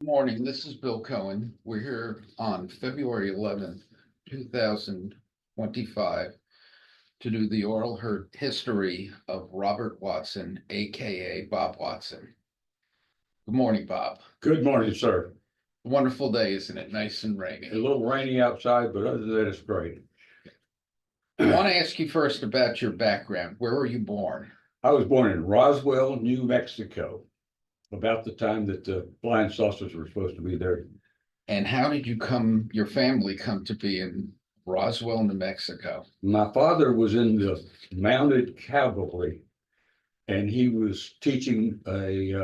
Morning, this is Bill Cohen. We're here on February 11th, 2025 to do the oral history of Robert Watson, aka Bob Watson. Good morning, Bob. Good morning, sir. Wonderful day, isn't it? Nice and rainy. A little rainy outside, but other than that, it's great. I want to ask you first about your background. Where were you born? I was born in Roswell, New Mexico, about the time that the flying saucers were supposed to be there. And how did your family come to be in Roswell, New Mexico? My father was in the mounted cavalry, and he was teaching a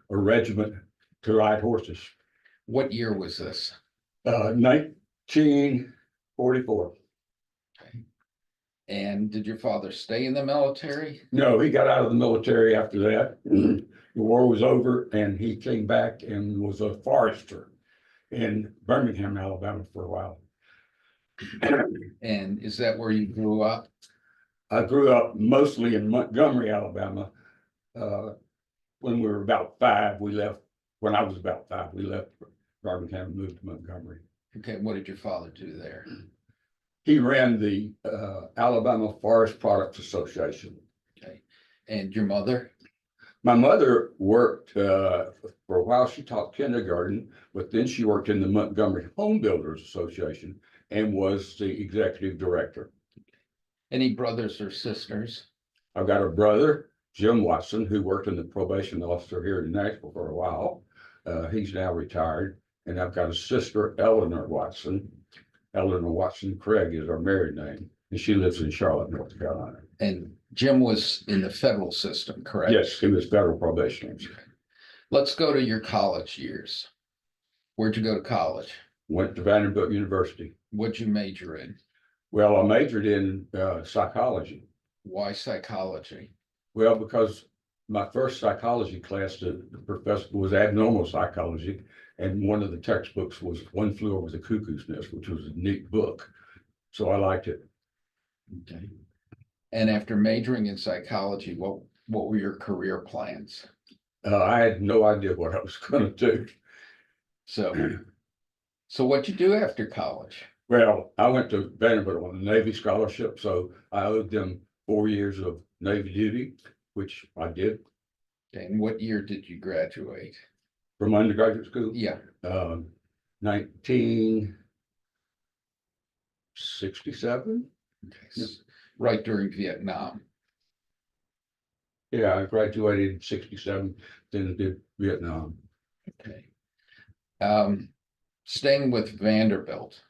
regiment to ride horses. What year was this? 1944. And did your father stay in the military? No, he got out of the military after that. The war was over, and he came back and was a forester in Birmingham, Alabama for a while. And is that where you grew up? I grew up mostly in Montgomery, Alabama. When we were about five, we left. When I was about five, we left Birmingham and moved to Montgomery. Okay, what did your father do there? He ran the Alabama Forest Products Association. Okay, and your mother? My mother worked for a while. She taught kindergarten, but then she worked in the Montgomery Home Builders Association and was the executive director. Any brothers or sisters? I've got a brother, Jim Watson, who worked in the probation officer here in Nashville for a while. He's now retired. And I've got a sister, Eleanor Watson. Eleanor Watson Craig is our married name, and she lives in Charlotte, North Carolina. And Jim was in the federal system, correct? Yes, he was federal probation officer. Let's go to your college years. Where'd you go to college? Went to Vanderbilt University. What'd you major in? Well, I majored in psychology. Why psychology? Well, because my first psychology class, the professor was abnormal psychology, and one of the textbooks was One Flew Over the Cuckoo's Nest, which was a neat book. So I liked it. Okay. And after majoring in psychology, what were your career plans? I had no idea what I was going to do. So what'd you do after college? Well, I went to Vanderbilt on a Navy scholarship, so I owed them 4 years of Navy duty, which I did. Okay, and what year did you graduate? From undergraduate school? Yeah. 1967. Okay. Right during Vietnam. Yeah, I graduated in 67, then did Vietnam. Okay. Staying with Vanderbilt,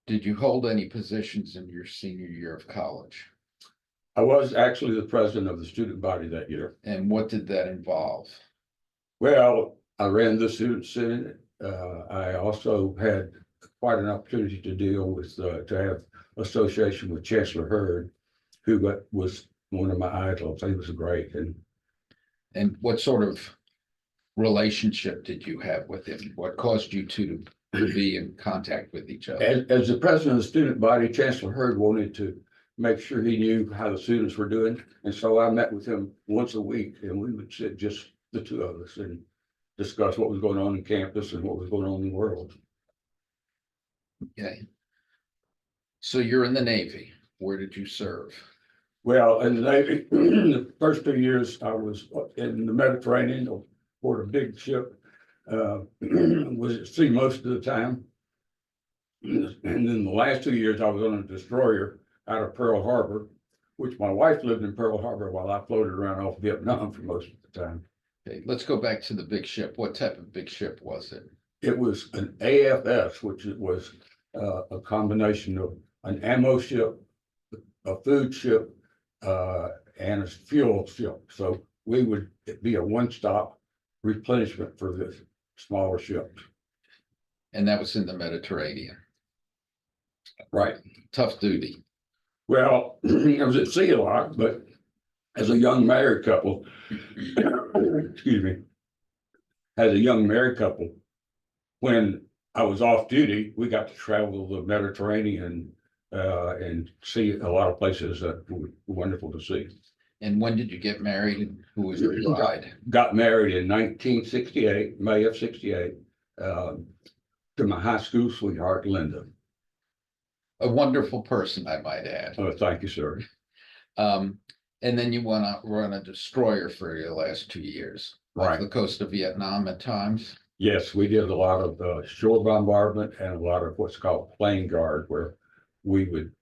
did you hold any positions in your senior year of college? I was actually the president of the student body that year. And what did that involve? Well, I ran the student senate. I also had quite an opportunity to deal with, to have association with Chancellor Hurd, who was one of my idols. He was great. And what sort of relationship did you have with him? What caused you to be in contact with each other? As the president of the student body, Chancellor Hurd wanted to make sure he knew how the students were doing. And so I met with him once a week, and we would sit just the two of us and discuss what was going on in campus and what was going on in the world. Okay. So you're in the Navy. Where did you serve? Well, in the Navy, the first 2 years I was in the Mediterranean aboard a big ship, was at sea most of the time. And then the last 2 years I was on a destroyer out of Pearl Harbor, which my wife lived in Pearl Harbor while I floated around off Vietnam for most of the time. Okay, let's go back to the big ship. What type of big ship was it? It was an AFS, which was a combination of an ammo ship, a food ship, and a fuel ship. So we would be a one-stop replenishment for the smaller ships. And that was in the Mediterranean. Right. Tough duty. Well, I was at sea a lot, but as a young married couple, excuse me, as a young married couple, when I was off duty, we got to travel the Mediterranean and see a lot of places that were wonderful to see. And when did you get married and who was your bride? Got married in 1968, May of 68, to my high school sweetheart, Linda. A wonderful person, I might add. Oh, thank you, sir. And then you went out run a destroyer for your last 2 years. Off Right. the coast of Vietnam at times. Yes, we did a lot of shore bombardment and a lot of what's called plane guard, where we would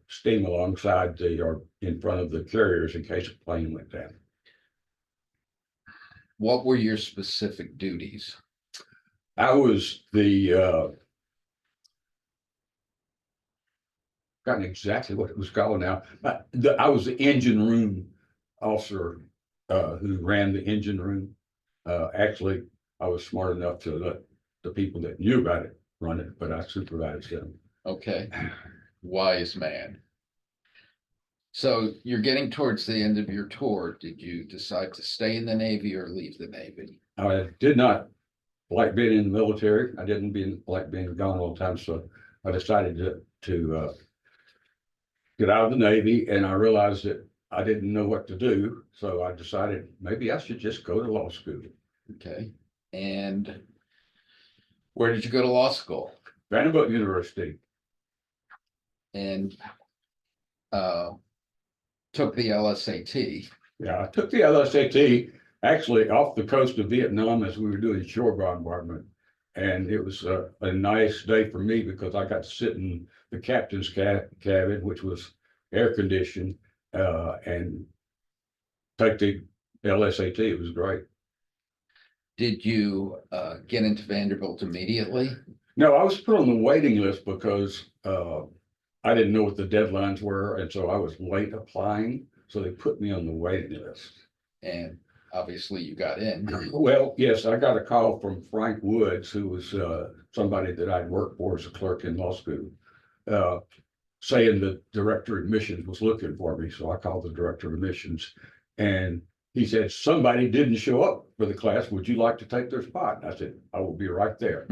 steam alongside or in front of the carriers in case a plane went down. What were your specific duties? I was the forgotten exactly what it was called now. I was the engine room officer who ran the engine room. Actually, I was smart enough to let the people that knew about it run it, but I supervised them. Okay, wise man. So you're getting towards the end of your tour. Did you decide to stay in the Navy or leave the Navy? I did not like being in the military. I didn't like being gone all the time, so I decided to get out of the Navy, and I realized that I didn't know what to do, so I decided maybe I should just go to law school. Okay, and where did you go to law school? Vanderbilt University. And took the LSAT. Yeah, I took the LSAT actually off the coast of Vietnam as we were doing shore bombardment. And it was a nice day for me because I got to sit in the captain's cabin, which was air conditioned, and take the LSAT. It was great. Did you get into Vanderbilt immediately? No, I was put on the waiting list because I didn't know what the deadlines were, and so I was late applying. So they put me on the waiting list. And obviously you got in. Well, yes, I got a call from Frank Woods, who was somebody that I'd worked for as a clerk in law school, saying the director of admissions was looking for me. So I called the director of admissions, and he said, somebody didn't show up for the class. Would you like to take their spot? And I said, I will be right there.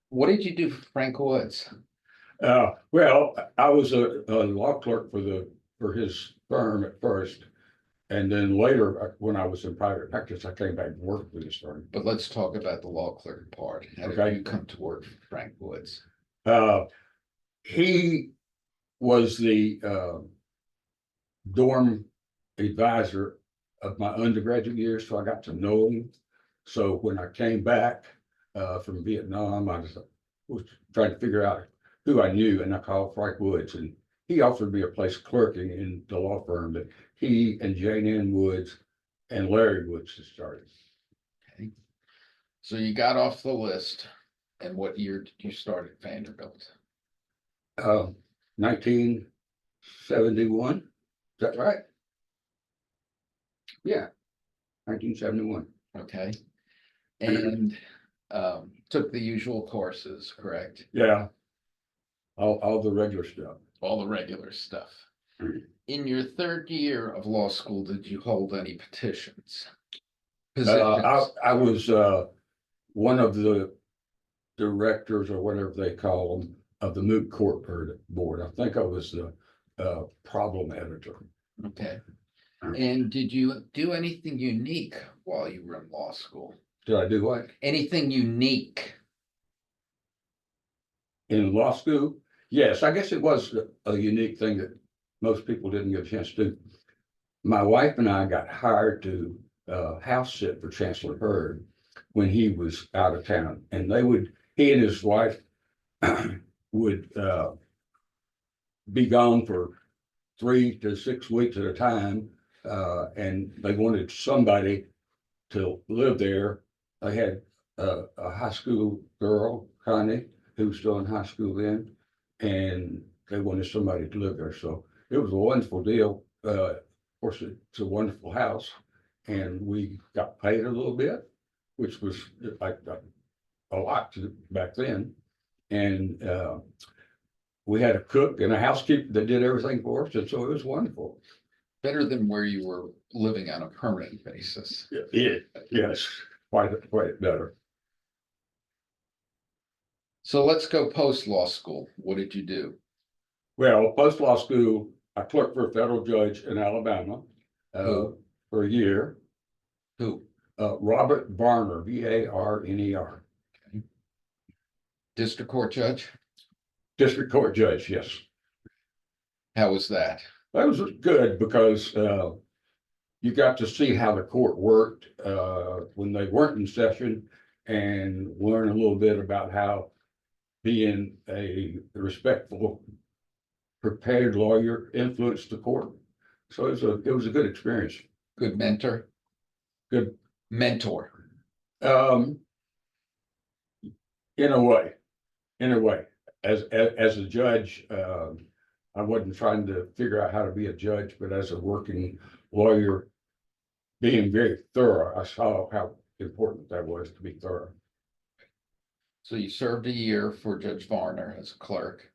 What did you do for Frank Woods? Well, I was a law clerk for his firm at first. And then later, when I was in private practice, I came back and worked with his firm. But let's talk about the law clerk part. How did you come to work for Frank Woods? He was the dorm advisor of my undergraduate years, so I got to know him. So when I came back from Vietnam, I was trying to figure out who I knew, and I called Frank Woods, and he offered me a place clerking in the law firm that he and Jane Ann Woods and Larry Woods had started. Okay. So you got off the list, and what year did you start at Vanderbilt? 1971. Is that right? Yeah, 1971. Okay. And took the usual courses, correct? Yeah. All the regular stuff. All the regular stuff. In your third year of law school, did you hold any petitions? I was one of the directors, or whatever they call them, of the moot court board. I think I was the problem editor. Okay. And did you do anything unique while you were in law school? Did I do what? Anything unique? In law school? Yes, I guess it was a unique thing that most people didn't get a chance to do. My wife and I got hired to house sit for Chancellor Hurd when he was out of town, and he and his wife would be gone for 3 to 6 weeks at a time, and they wanted somebody to live there. They had a high school girl, Connie, who was still in high school then, and they wanted somebody to live there. So it was a wonderful deal. Of course, it's a wonderful house, and we got paid a little bit, which was like a lot back then. And we had a cook and a housekeeper that did everything for us, and so it was wonderful. Better than where you were living on a permanent basis. Yes, quite better. So let's go post law school. What did you do? Well, post law school, I clerked for a federal judge in Alabama, Who? for a year. Who? Robert Varner, Varner. District court judge? District Court judge, yes. How was that? That was good because you got to see how the court worked when they weren't in session and learn a little bit about how being a respectful, prepared lawyer influenced the court. So it was a good experience. Good mentor? Good mentor. In a way, as a judge, I wasn't trying to figure out how to be a judge, but as a working lawyer, being very thorough, I saw how important that was to be thorough. So you served a year for Judge Varner as a clerk.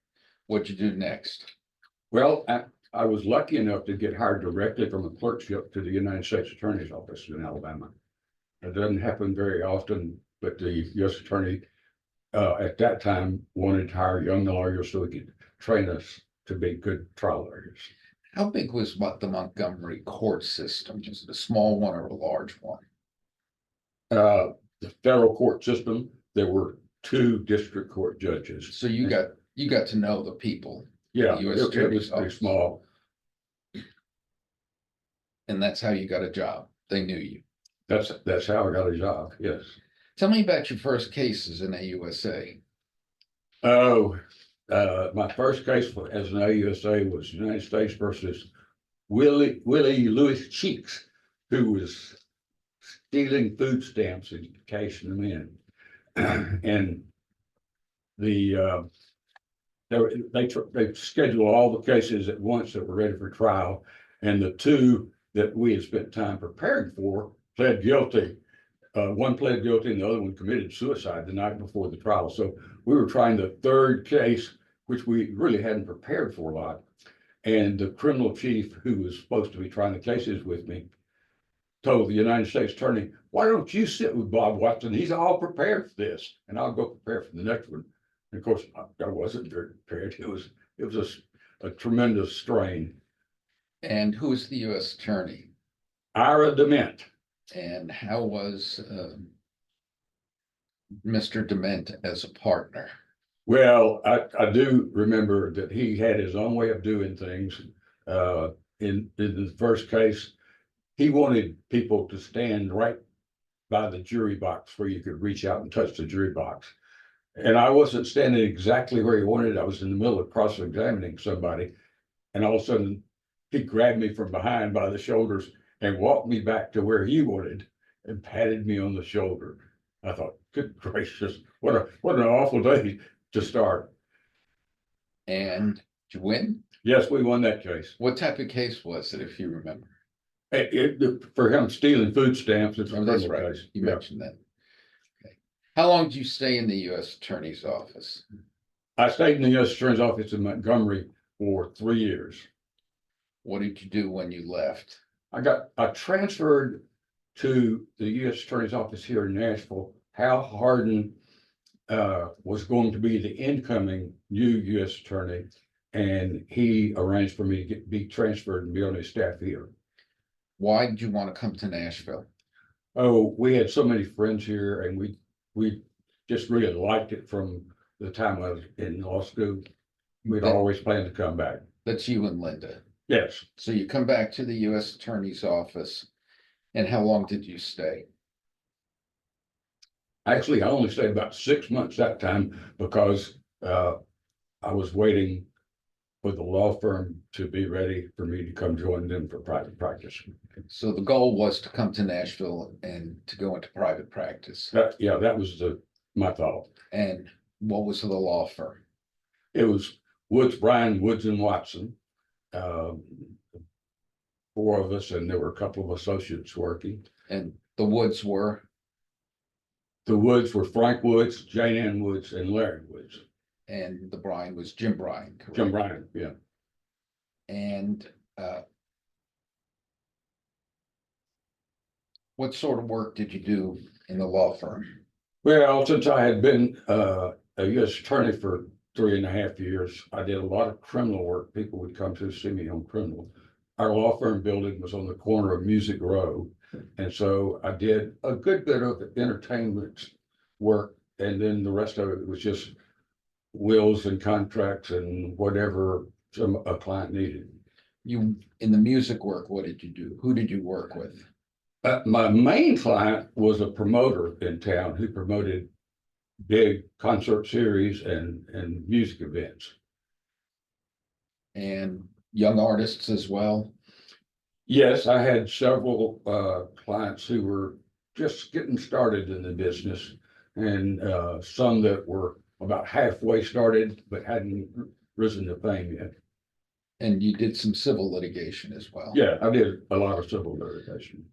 What'd you do next? Well, I was lucky enough to get hired directly from a clerkship to the United States Attorney's Office in Alabama. It doesn't happen very often, but the U.S. Attorney at that time wanted to hire young lawyers so he could train us to be good trial lawyers. How big was the Montgomery court system? Was it a small one or a large one? The federal court system, there were 2 district court judges. So you got to know the people. Yeah, the US it was Attorney's pretty Office. small. And that's how you got a job. They knew you. That's how I got a job, yes. Tell me about your first cases in AUSA. Oh, my first case as an AUSA was United States versus Willie Louis Cheeks, who was stealing food stamps and cashing them in. And they scheduled all the cases at once that were ready for trial, and the 2 that we had spent time preparing for pled guilty. One pled guilty and the other one committed suicide the night before the trial. So we were trying the 3rd case, which we really hadn't prepared for a lot. And the criminal chief, who was supposed to be trying the cases with me, told the United States Attorney, "Why don't you sit with Bob Watson? He's all prepared for this, and I'll go prepare for the next one." And of course, I wasn't very prepared. It was a tremendous strain. And who was the U.S. Attorney? Ira Dement. And how was Mr. Dement as a partner? Well, I do remember that he had his own way of doing things. In the first case, he wanted people to stand right by the jury box where you could reach out and touch the jury box. And I wasn't standing exactly where he wanted. I was in the middle of cross-examining somebody. And all of a sudden, he grabbed me from behind by the shoulders and walked me back to where he wanted and patted me on the shoulder. I thought, good gracious, what an awful day to start. And did you win? Yes, we won that case. What type of case was it, if you remember? For him stealing food stamps, it's a That's criminal right. case. You Yeah. mentioned that. Okay. How long did you stay in the U.S. Attorney's office? I stayed in the U.S. Attorney's office in Montgomery for 3 years. What did you do when you left? I transferred to the U.S. Attorney's office here in Nashville. Hal Hardin was going to be the incoming new U.S. Attorney, and he arranged for me to be transferred and be on his staff here. Why did you want to come to Nashville? Oh, we had so many friends here, and we just really liked it from the time I was in law school. We'd always planned to come back. That's you and Linda. Yes. So you come back to the U.S. Attorney's office, and how long did you stay? Actually, I only stayed about 6 months that time because I was waiting for the law firm to be ready for me to come join them for private practice. So the goal was to come to Nashville and to go into private practice. That was my thought. And what was the law firm? It was Woods, Bryan, Woods and Watson. 4 of us, and there were a couple of associates working. And the Woods were? The Woods were Frank Woods, Jane Ann Woods, and Larry Woods. And the Bryan was Jim Bryan, correct? Jim Bryan, yeah. And what sort of work did you do in the law firm? Well, since I had been a U.S. attorney for 3.5 years, I did a lot of criminal work. People would come to see me on criminal. Our law firm building was on the corner of Music Row. And so I did a good bit of entertainment work. And then the rest of it was just wills and contracts and whatever a client needed. You, in the music work, what did you do? Who did you work with? My main client was a promoter in town who promoted big concert series and music events. And young artists as well? Yes, I had several clients who were just getting started in the business, and some that were about halfway started but hadn't risen to fame yet. And you did some civil litigation as well? Yeah, I did a lot of civil litigation.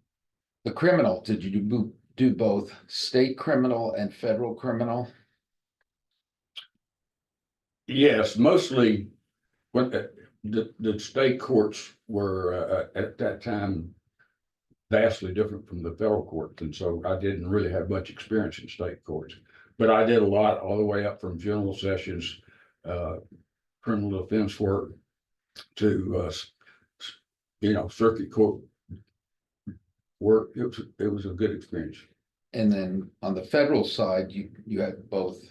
The criminal, did you do both state criminal and federal criminal? Yes, mostly when the state courts were at that time vastly different from the federal courts, and so I didn't really have much experience in state courts. But I did a lot all the way up from general sessions, criminal defense work to circuit court work. It was a good experience. And then on the federal side, you had both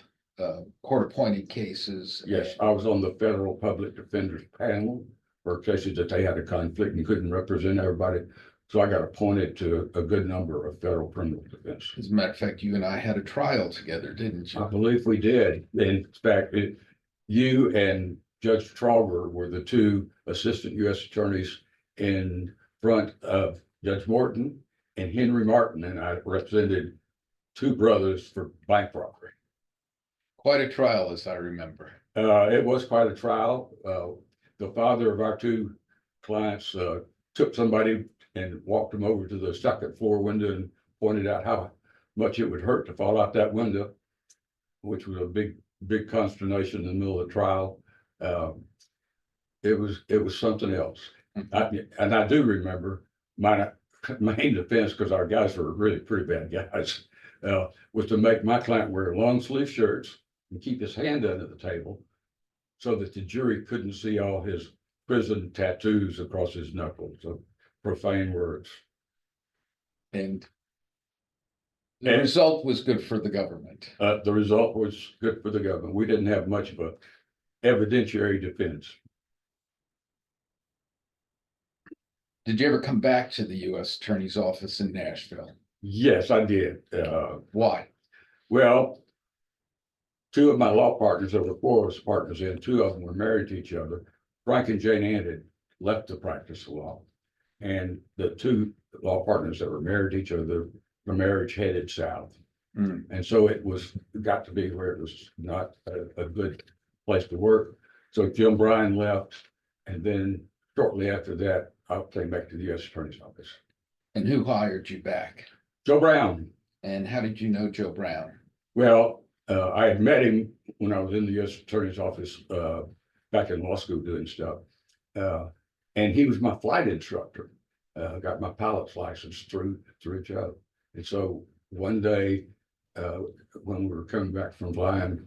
court-appointed cases. Yes, I was on the federal public defender's panel for cases that they had a conflict and couldn't represent everybody. So I got appointed to a good number of federal criminal defense. As a matter of fact, you and I had a trial together, didn't you? I believe we did. In fact, you and Judge Trauger were the two assistant U.S. attorneys in front of Judge Morton, and Henry Martin and I represented two brothers for bank robbery. Quite a trial, as I remember. It was quite a trial. The father of our two clients took somebody and walked them over to the second floor window and pointed out how much it would hurt to fall out that window, which was a big consternation in the middle of the trial. It was something else. And I do remember my main defense, because our guys were really pretty bad guys, was to make my client wear long sleeve shirts and keep his hand under the table so that the jury couldn't see all his prison tattoos across his knuckles of profane words. And the result was good for the government. The result was good for the government. We didn't have much of a evidentiary defense. Did you ever come back to the U.S. Attorney's Office in Nashville? Yes, I did. Why? Well, two of my law partners, there were four of us partners in, two of them were married to each other. Frank and Jane Ann had left the practice of law. And the two law partners that were married to each other, the marriage headed south. And so it got to be where it was not a good place to work. So Jim Bryan left, and then shortly after that, I came back to the U.S. Attorney's Office. And who hired you back? Joe Brown. And how did you know Joe Brown? Well, I had met him when I was in the U.S. Attorney's Office back in law school doing stuff. And he was my flight instructor. I got my pilot's license through Joe. And so one day, when we were coming back from flying,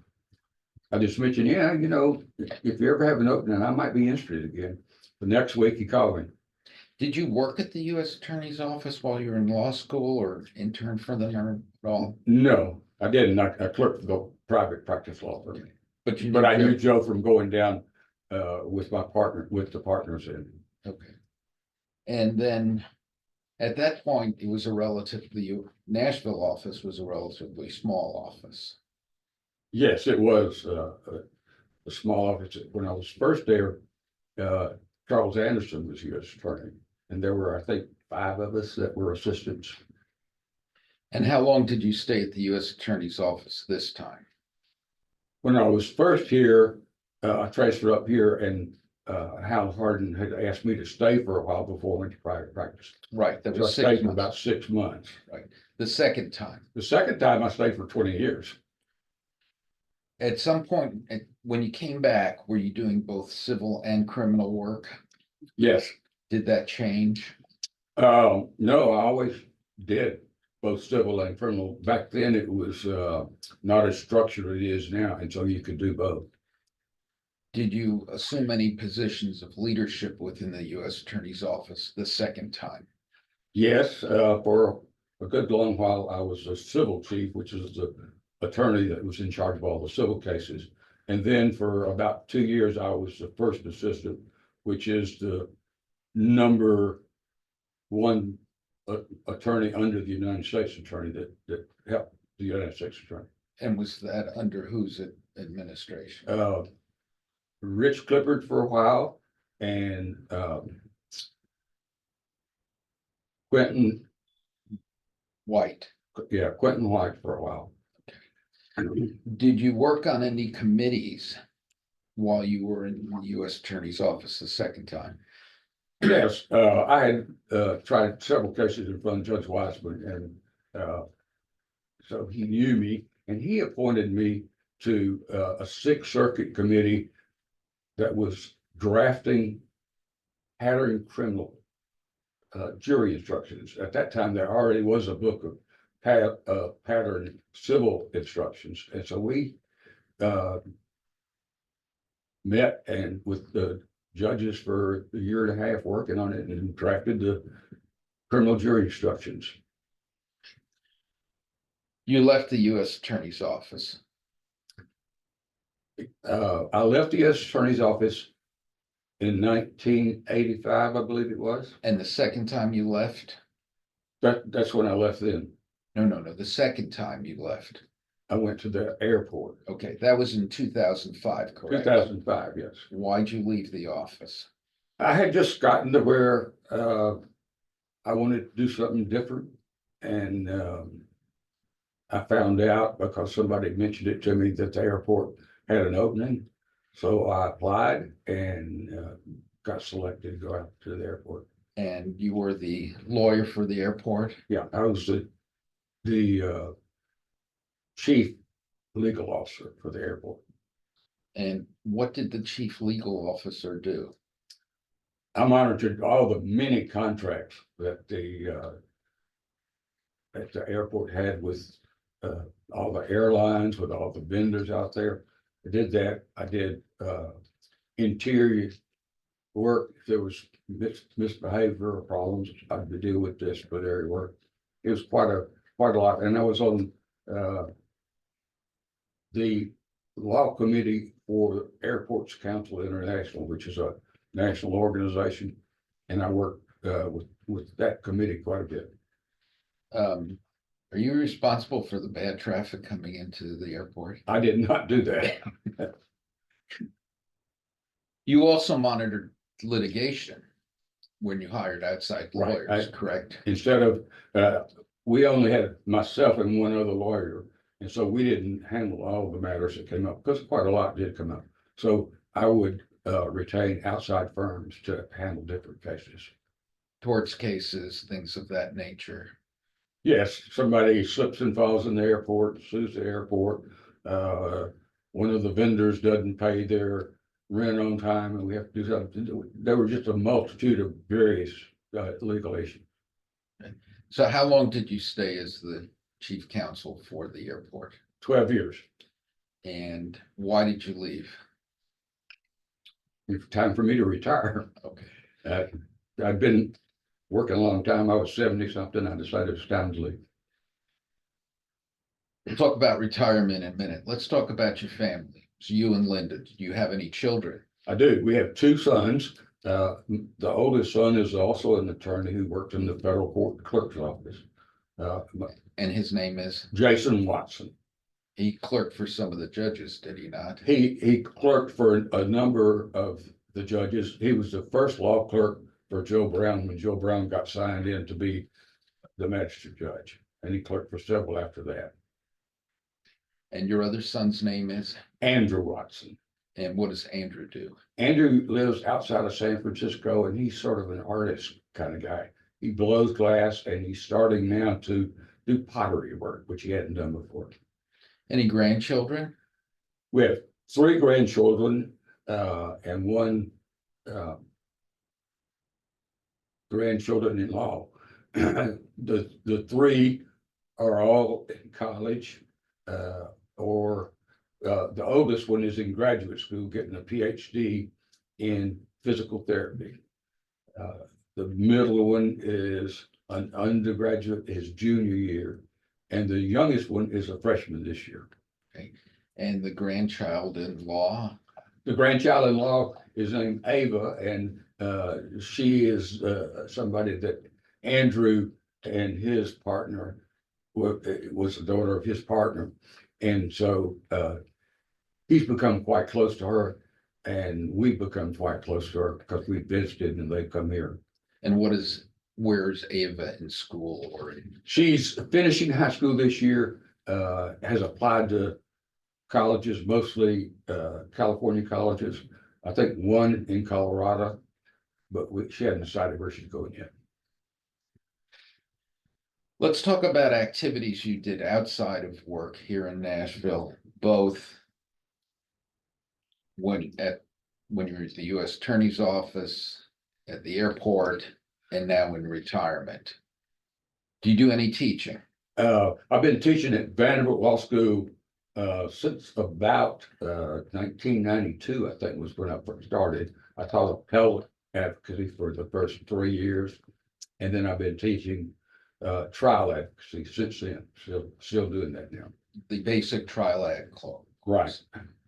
I just mentioned, if you ever have an opening, I might be interested again. The next week he called me. Did you work at the U.S. Attorney's Office while you were in law school or intern for them or at all? No, I didn't. I clerked for the private practice law firm. But I knew Joe from going down with the partners in. Okay. And then at that point, it was Nashville office was a relatively small office. Yes, it was a small office. When I was first there, Charles Anderson was U.S. attorney, and there were, I think, 5 of us that were assistants. And how long did you stay at the U.S. Attorney's Office this time? When I was first here, I transferred up here, and Hal Hardin had asked me to stay for a while before I went to private practice. Right, that was So I 6 stayed for months. about 6 months. Right. The second time. The second time I stayed for 20 years. At some point, when you came back, were you doing both civil and criminal work? Yes. Did that change? No, I always did both civil and criminal. Back then, it was not as structured as it is now, and so you could do both. Did you assume any positions of leadership within the U.S. Attorney's Office the second time? Yes, for a good long while, I was a civil chief, which is the attorney that was in charge of all the civil cases. And then for about 2 years, I was the first assistant, which is the number one attorney under the United States attorney that helped the United States attorney. And was that under whose administration? Rich Clifford for a while, and Quentin White. White for a while. Did you work on any committees while you were in the U.S. Attorney's Office the second time? Yes, I had tried several cases in front of Judge Wiseman, and so he knew me, and he appointed me to a Sixth Circuit committee that was drafting pattern criminal jury instructions. At that time, there already was a book of pattern civil instructions, and so we met and with the judges for a year and a half working on it and drafted the criminal jury instructions. You left the U.S. Attorney's Office. I left the U.S. Attorney's Office in 1985, I believe it was. And the second time you left? That's when I left then. No. The second time you left. I went to the airport. Okay, that was in 2005, correct? 2005, yes. Why'd you leave the office? I had just gotten to where I wanted to do something different, and I found out because somebody mentioned it to me that the airport had an opening. So I applied and got selected to go out to the airport. And you were the lawyer for the airport? Yeah, I was the chief legal officer for the airport. And what did the chief legal officer do? I monitored all the many contracts that the airport had with all the airlines, with all the vendors out there. I did that. I did interior work. If there was misbehavior or problems, I had to deal with disciplinary work. It was quite a lot. And I was on the law committee for Airports Council International, which is a national organization. And I worked with that committee quite a bit. Are you responsible for the bad traffic coming into the airport? I did not do that. You also monitored litigation when you hired outside lawyers, Right. correct? Instead of, we only had myself and one other lawyer. And so we didn't handle all the matters that came up because quite a lot did come up. So I would retain outside firms to handle different cases. Torts cases, things of that nature. Yes, somebody slips and falls in the airport, sues the airport. One of the vendors doesn't pay their rent on time and we have to do something. There were just a multitude of various legal issues. So how long did you stay as the chief counsel for the airport? 12 years. And why did you leave? It's time for me to retire. Okay. I've been working a long time. I was 70 something. I decided it's time to leave. We'll talk about retirement in a minute. Let's talk about your family. So you and Linda, do you have any children? I do. We have 2 sons. The oldest son is also an attorney who worked in the federal court clerk's office. And his name is? Jason Watson. He clerked for some of the judges, did he not? He clerked for a number of the judges. He was the first law clerk for Joe Brown when Joe Brown got signed in to be the magistrate judge. And he clerked for several after that. And your other son's name is? Andrew Watson. And what does Andrew do? Andrew lives outside of San Francisco and he's sort of an artist kind of guy. He blows glass and he's starting now to do pottery work, which he hadn't done before. Any grandchildren? We have 3 grandchildren and 1 grandchildren-in-law. The 3 are all in college or The oldest one is in graduate school, getting a PhD in physical therapy. The middle one is an undergraduate, his junior year, and the youngest one is a freshman this year. Okay. And the grandchild-in-law? The grandchild-in-law is named Ava, and she is somebody that Andrew and his partner was the daughter of his partner. And so he's become quite close to her, and we've become quite close to her because we visited and they come here. And where's Ava in school or She's finishing high school this year, has applied to colleges, mostly California colleges. I think one in Colorado, but she hasn't decided where she's going yet. Let's talk about activities you did outside of work here in Nashville, both when you were at the U.S. Attorney's Office, at the airport, and now in retirement. Do you do any teaching? I've been teaching at Vanderbilt Law School since about 1992, I think was when I first started. I taught appellate advocacy for the first 3 years, and then I've been teaching trial advocacy since then. Still doing that now. The basic trial ad clause. Right.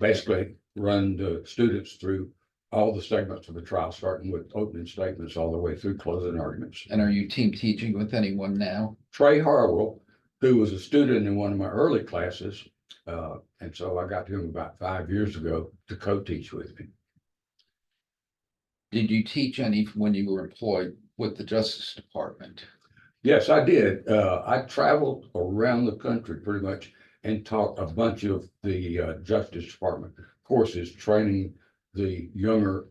Basically, run the students through all the segments of the trial, starting with opening statements all the way through closing arguments. And are you team teaching with anyone now? Trey Harwell, who was a student in one of my early classes, and so I got him about 5 years ago to co-teach with me. Did you teach any when you were employed with the Justice Department? Yes, I did. I traveled around the country pretty much and taught a bunch of the Justice Department courses, training the younger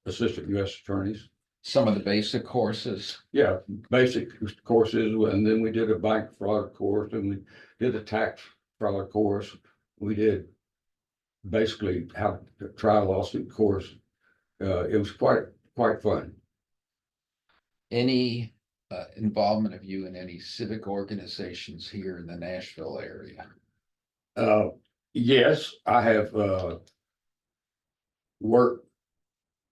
assistant U.S. attorneys. Some of the basic courses? Yeah, basic courses, and then we did a bank fraud course, and we did a tax fraud course. We did basically how to try a lawsuit course. It was quite fun. Any involvement of you in any civic organizations here in the Nashville area? Yes, I have worked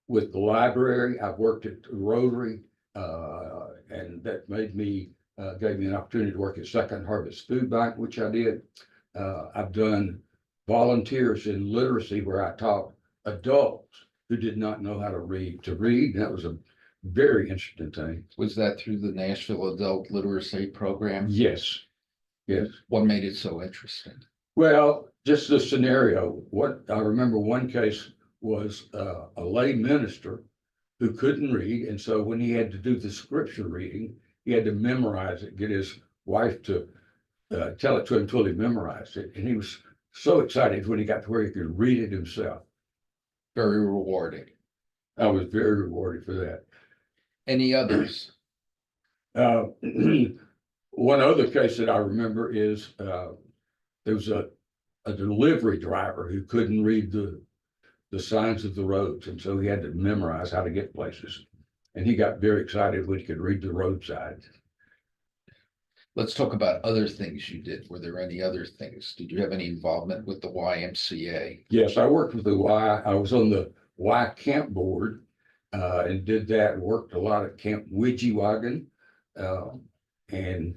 with the library. I've worked at Rotary, and that gave me an opportunity to work at Second Harvest Food Bank, which I did. I've done volunteers in literacy where I taught adults who did not know how to read, and that was a very interesting thing. Was that through the Nashville Adult Literacy Program? Yes, yes. What made it so interesting? Well, just the scenario. What I remember, one case was a lay minister who couldn't read, and so when he had to do the scripture reading, he had to memorize it, get his wife to tell it to him until he memorized it, and he was so excited when he got to where he could read it himself. Very rewarding. I was very rewarded for that. Any others? One other case that I remember is there was a delivery driver who couldn't read the signs of the roads, and so he had to memorize how to get places. And he got very excited when he could read the roadside. Let's talk about other things you did. Were there any other things? Did you have any involvement with the YMCA? Yes, I worked with the Y. I was on the Y camp board and did that. Worked a lot at Camp Widgiewagon and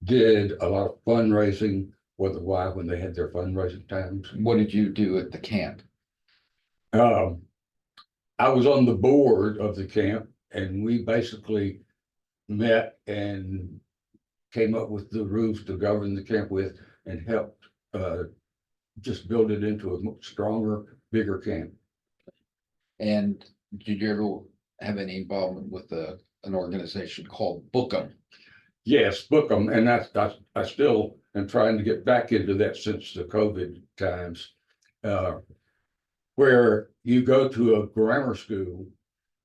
did a lot of fundraising for the Y when they had their fundraising times. What did you do at the camp? I was on the board of the camp, and we basically met and came up with the rules to govern the camp with, and helped just build it into a much stronger, bigger camp. And did you ever have any involvement with an organization called Bookham? Yes, Bookham, and I still am trying to get back into that since the COVID times, where you go to a grammar school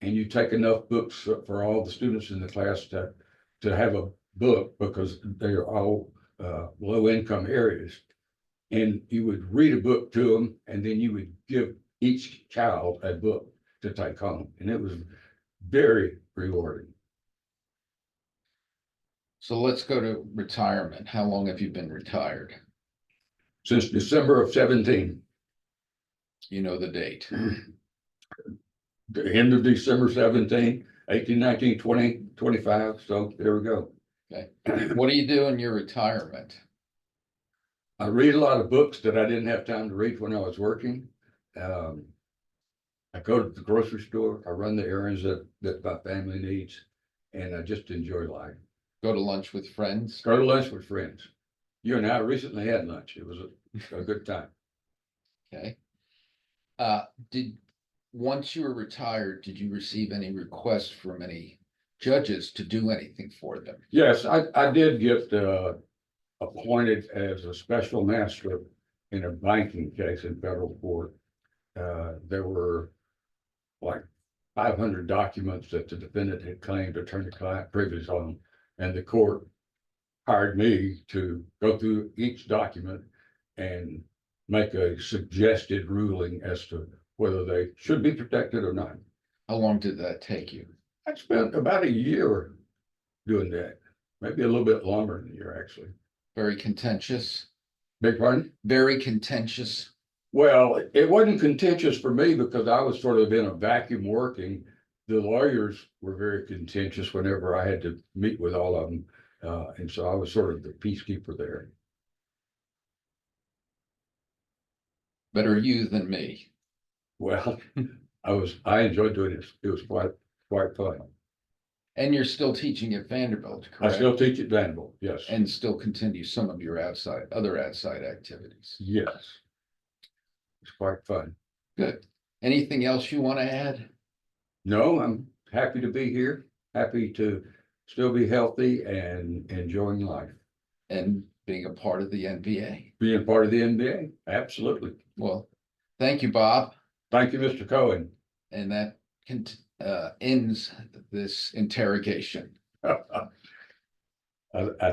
and you take enough books for all the students in the class to have a book, because they're all low income areas. And you would read a book to them, and then you would give each child a book to take home. And it was very rewarding. So let's go to retirement. How long have you been retired? since December of 17. You know the date. The end of December 17, 18, 19, 20, 25. So there we go. What do you do in your retirement? I read a lot of books that I didn't have time to read when I was working. I go to the grocery store. I run the errands that my family needs, and I just enjoy life. Go to lunch with friends? Go to lunch with friends. You and I recently had lunch. It was a good time. Okay. Once you were retired, did you receive any requests from any judges to do anything for them? Yes, I did get appointed as a special master in a banking case in federal court. There were like 500 documents that the defendant had claimed attorney-client privilege on, and the court hired me to go through each document and make a suggested ruling as to whether they should be protected or not. How long did that take you? I spent about a year doing that, maybe a little bit longer than a year, actually. Very contentious? Beg pardon? Very contentious? Well, it wasn't contentious for me because I was sort of in a vacuum working. The lawyers were very contentious whenever I had to meet with all of them. And so I was sort of the peacekeeper there. Better you than me. Well, I enjoyed doing this. It was quite fun. And you're still teaching at Vanderbilt, I correct? still teach at Vanderbilt, yes. And still continue some of your other outside activities. Yes. It's quite fun. Good. Anything else you want to add? No, I'm happy to be here, happy to still be healthy and enjoying life. And being a part of the NBA? Being part of the NBA, absolutely. Well, thank you, Bob. Thank you, Mr. Cohen. And that ends this interrogation. I